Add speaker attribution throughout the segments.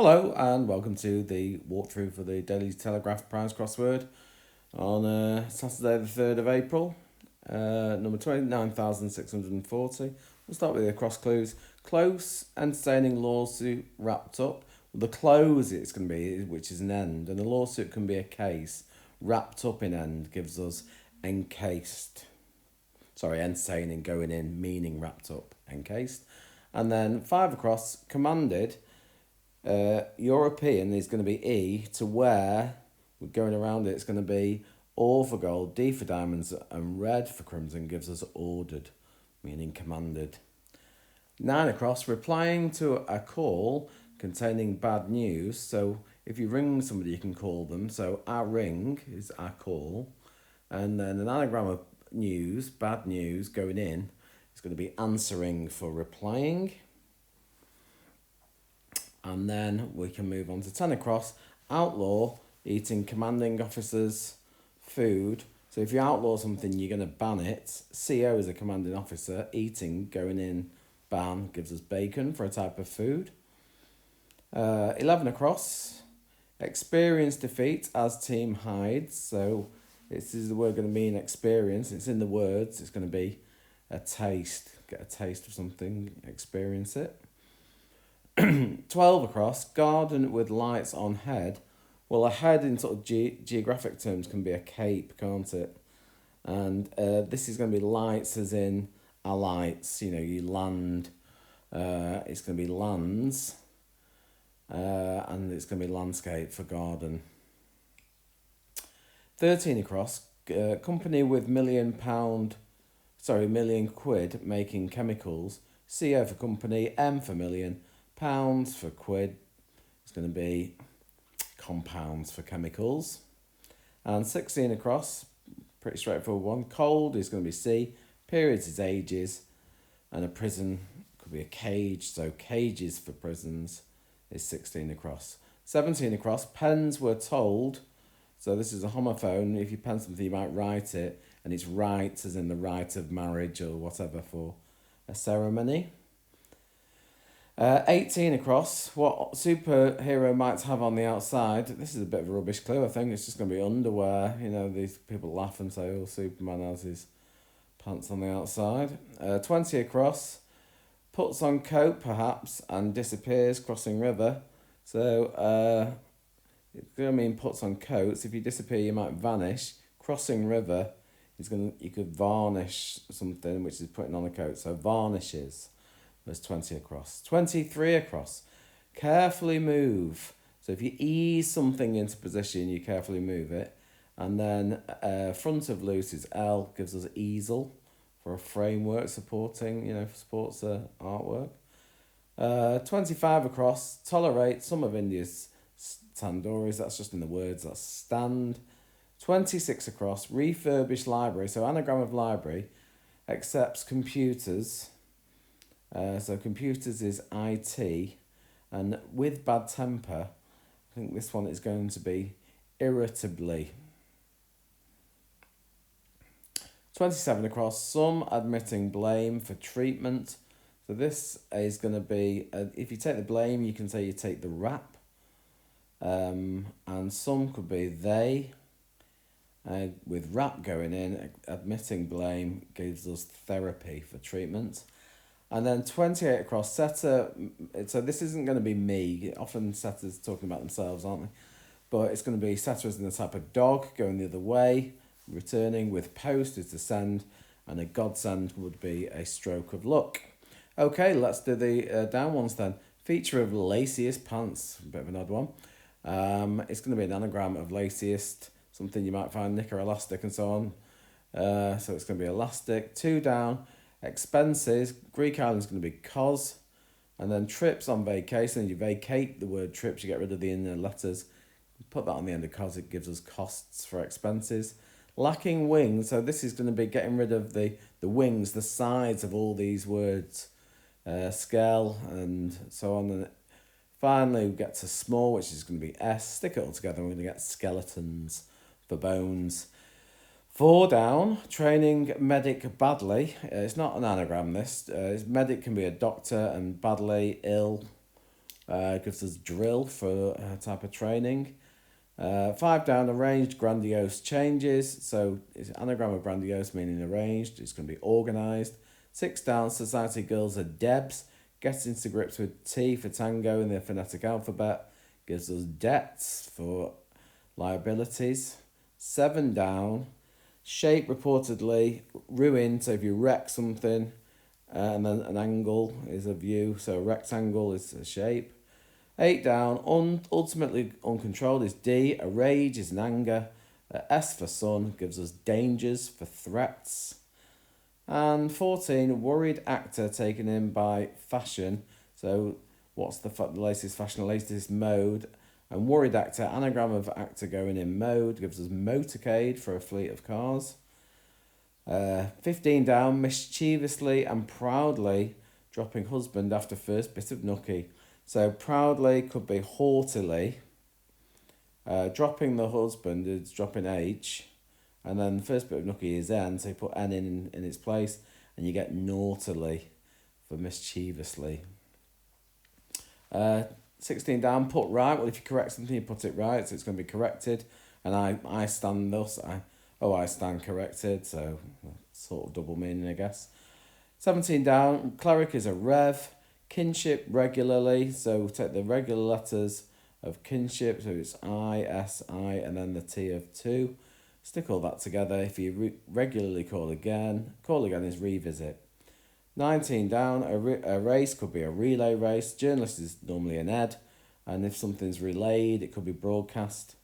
Speaker 1: Hello and welcome to the walkthrough for the Daily Telegraph prize crossword on Saturday the 3rd of April, number 29,640. We'll start with the cross clues. Close, entertaining lawsuit wrapped up. The close it's going to be, which is an end, and the lawsuit can be a case. Wrapped up in end gives us encased. Sorry, entertaining, going in, meaning wrapped up, encased. And then 5 across, commanded. European is going to be E, to where, we're going around it, it's going to be O for gold, D for diamonds, and red for crimson gives us ordered, meaning commanded. 9 across, replying to a call containing bad news. So if you ring somebody, you can call them. So our ring is our call. And then an anagram of news, bad news, going in, is going to be answering for replying. And then we can move on to 10 across, outlaw, eating commanding officers' food. So if you outlaw something, you're going to ban it. CO is a commanding officer, eating, going in, ban, gives us bacon for a type of food. 11 across, experience defeat as team hides. So this is the word going to mean experience. It's in the words. It's going to be a taste. Get a taste of something, experience it. 12 across, garden with lights on head. Well, a head in sort of geographic terms can be a cape, can't it? And this is going to be lights as in alights, you land. It's going to be lands. And it's going to be landscape for garden. 13 across, company with £1 million quid making chemicals. CO for company, M for million. Pounds for quid, it's going to be compounds for chemicals. And 16 across, pretty straightforward one. Cold is going to be C, periods is ages, and a prison could be a cage, so cages for prisons is 16 across. 17 across, pens were told, so this is a homophone. If you pen something, you might write it, and it's right as in the rite of marriage or whatever for a ceremony. 18 across, what superhero might have on the outside. This is a bit of a rubbish clue, I think. It's just going to be underwear. These people laugh and say, oh, Superman has his pants on the outside. 20 across, puts on coat, perhaps, and disappears crossing river. So, it's going to mean puts on coats. If you disappear, you might vanish. Crossing river, you could varnish something, which is putting on a coat. So, varnishes. There's 20 across. 23 across. Carefully move. So if you ease something into position, you carefully move it. And then front of loose is L, gives us easel for a framework supporting, supports artwork. 25 across. Tolerate some of India's tandoories. That's just in the words. That's stand. 26 across. Refurbished library. So anagram of library accepts computers. So computers is IT, and with bad temper, I think this one is going to be irritably. 27 across, some admitting blame for treatment. So this is going to be, if you take the blame, you can say you take the rap. And some could be they. With rap going in, admitting blame gives us therapy for treatment. And then 28 across, setter, so this isn't going to be me. Often setters talking about themselves, aren't they? But it's going to be setter as in the type of dog, going the other way, returning with post is to send, and a godsend would be a stroke of luck. Okay, let's do the down ones then. Feature of laciest pants, a bit of an odd one. It's going to be an anagram of laciest, something you might find knicker elastic and so on. So it's going to be elastic. 2 down. Expenses, Greek island's going to be cos, and then trips on vacation. You vacate the word trips, you get rid of the inner letters, put that on the end of cos, it gives us costs for expenses. Lacking wings, so this is going to be getting rid of the wings, the sides of all these words, scale and so on. And finally we get to small, which is going to be S, stick it all together, and we're going to get skeletons for bones. 4 down, training medic badly. It's not an anagram, this. Medic can be a doctor, and badly, ill, Gives us drill for a type of training. 5 down, arranged grandiose changes. So it's anagram of grandiose meaning arranged. It's going to be organised. 6 down, society girls are Debs. Getting to grips with T for tango in the phonetic alphabet. Gives us debts for liabilities. 7 down, shape reportedly ruined. So if you wreck something, and then an angle is a view. So a rectangle is a shape. 8 down, ultimately uncontrolled is D. A rage is an anger. S for sun gives us dangers for threats. And 14, worried actor taken in by fashion. So what's the latest fashion, latest mode? And worried actor, anagram of actor going in mode, gives us motorcade for a fleet of cars. 15 down, mischievously and proudly dropping husband after first bit of nookie. So proudly could be haughtily. Dropping the husband is dropping H. And then the first bit of nookie is N, so you put N in its place, and you get naughtily for mischievously. 16 down, put right. Well, if you correct something, you put it right, so it's going to be corrected. And I stand thus. I stand corrected, so sort of double meaning, I guess. 17 down, cleric is a rev. Kinship regularly, so we'll take the regular letters of kinship, so it's I, S, I, and then the T of 2. Stick all that together. If you regularly call again is revisit. 19 down, a race could be a relay race. Journalist is normally an ed, and if something's relayed, it could be broadcast.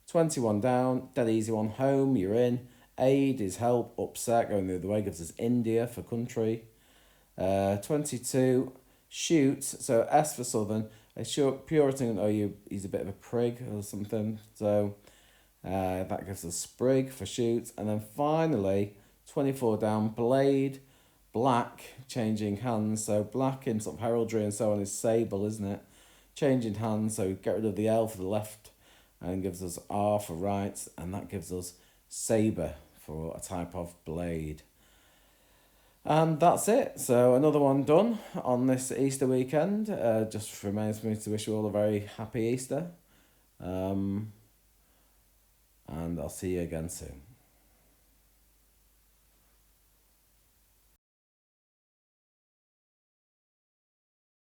Speaker 1: 21 down, dead easy one, home, you're in. Aid is help, upset, going the other way, gives us India for country. 22, shoot, so S for southern. A short Puritan, he's a bit of a prig or something, so that gives us sprig for shoot. And then finally, 24 down, blade, black, changing hands. So black in sort of heraldry and so on is sable, isn't it? Changing hands, so get rid of the L for the left and gives us R for right, and that gives us sabre for a type of blade. And that's it. So another one done on this Easter weekend. Just remains for me to wish you all a very happy Easter. And I'll see you again soon.